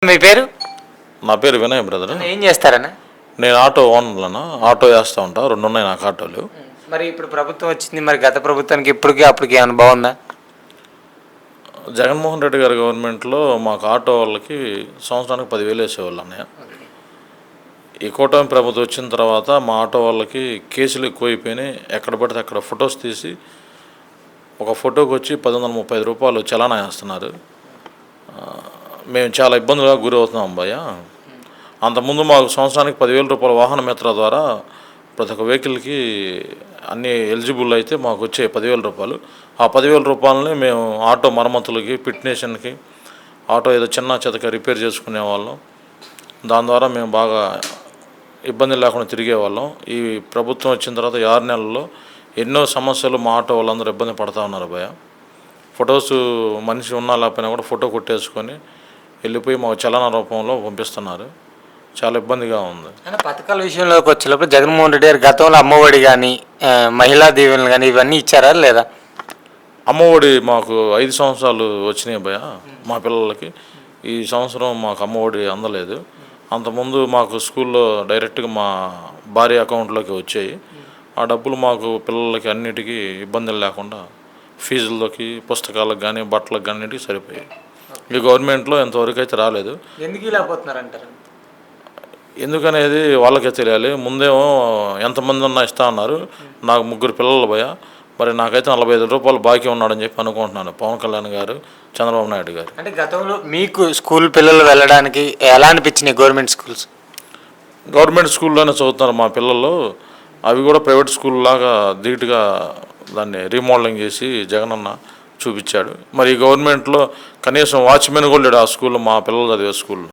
మీ పేరు? నా పేరు వినయ్ బ్రదర్. ఏం చేస్తారన్న? నేను ఆటో ఓనర్లను ఆటో వేస్తూ ఉంటా. 2 ఉన్నాయి నాకు ఆటోలు. మరి ఇప్పుడు ప్రభుత్వం వచ్చింది, మరి గత ప్రభుత్వానికి ఇప్పటికి అప్పటికి ఏమైనా బాగుందా? జగన్మోహన్ రెడ్డి గారి గవర్నమెంట్లో మాకు ఆటో వాళ్ళకి సంవత్సరానికి 10,000 వేసేవాళ్ళు అన్నయ్య. ఈ కూటమి ప్రభుత్వం వచ్చిన తర్వాత మా ఆటో వాళ్ళకి కేసులు ఎక్కువైపోయినాయి. ఎక్కడ పడితే అక్కడ ఫొటోస్ తీసి ఒక ఫోటోకి వచ్చి 1,135 రూపాయలు చలానా వేస్తున్నారు. మేము చాలా ఇబ్బందులుగా గురవుతున్నాం భయ్య. అంతకుముందు మాకు సంవత్సరానికి 10,000 రూపాయల వాహన మిత్ర ద్వారా ప్రతి ఒక్క వెహికల్కి అన్ని ఎలిజిబుల్ అయితే మాకు వచ్చే 10,000 రూపాయలు. ఆ 10,000 రూపాయలని మేము ఆటో మరమ్మతులకి, ఫిట్నేషన్కి, ఆటో ఏదో చిన్న చితక రిపేర్ చేసుకునే వాళ్ళం. దాని ద్వారా మేము బాగా ఇబ్బంది లేకుండా తిరిగేవాళ్ళం. ఈ ప్రభుత్వం వచ్చిన తర్వాత 6 నెలల్లో ఎన్నో సమస్యలు మా ఆటో వాళ్ళందరూ ఇబ్బంది పడుతూ ఉన్నారు భయ్య. ఫొటోస్ మనిషి ఉన్నా లేకపోయినా కూడా ఫోటో కొట్టేసుకొని వెళ్ళిపోయి మాకు చలన రూపంలో పంపిస్తున్నారు. చాలా ఇబ్బందిగా ఉంది. పథకాల విషయంలోకి వచ్చేటప్పుడు జగన్మోహన్ రెడ్డి గారు గతంలో అమ్మఒడి కానీ, మహిళా దీవెనలు కానీ ఇవన్నీ ఇచ్చారా లేదా? అమ్మఒడి మాకు 5 సంవత్సరాలు వచ్చినాయి భయ్య మా పిల్లలకి. ఈ సంవత్సరం మాకు అమ్మఒడి అందలేదు. అంతకుముందు మాకు స్కూల్లో డైరెక్ట్గా మా భార్య అకౌంట్లోకి వచ్చాయి. ఆ డబ్బులు మాకు పిల్లలకి అన్నిటికీ ఇబ్బందులు లేకుండా ఫీజులకి, పుస్తకాలకు కానీ, బట్టలకు కానీ అన్నిటికీ సరిపోయాయి. ఈ గవర్నమెంట్లో ఇంతవరకు అయితే రాలేదు. ఎందుకు లేకపోతున్నారంటారు? ఎందుకనేది వాళ్ళకే తెలియాలి. ముందేమో ఎంతమంది ఉన్నా ఇస్తా అన్నారు. నాకు 3 పిల్లలు భయ్య. మరి నాకైతే 45 రూపాయలు బాకీ ఉన్నాడని చెప్పి అనుకుంటున్నాను. పవన్ కళ్యాణ్ గారు, చంద్రబాబు నాయుడు గారు. అంటే గతంలో మీకు స్కూల్ పిల్లలు వెళ్ళడానికి ఎలా అనిపించినాయి గవర్నమెంట్ స్కూల్స్? గవర్నమెంట్ స్కూల్లోనే చదువుతున్నారు మా పిల్లలు. అవి కూడా ప్రైవేట్ స్కూల్ లాగా ధీటుగా దాన్ని రీమోడలింగ్ చేసి జగనన్న చూపించాడు. మరి ఈ గవర్నమెంట్లో కనీసం వాచ్మెన్ కూడా లేడు ఆ స్కూల్లో, మా పిల్లలు చదివే స్కూల్లో.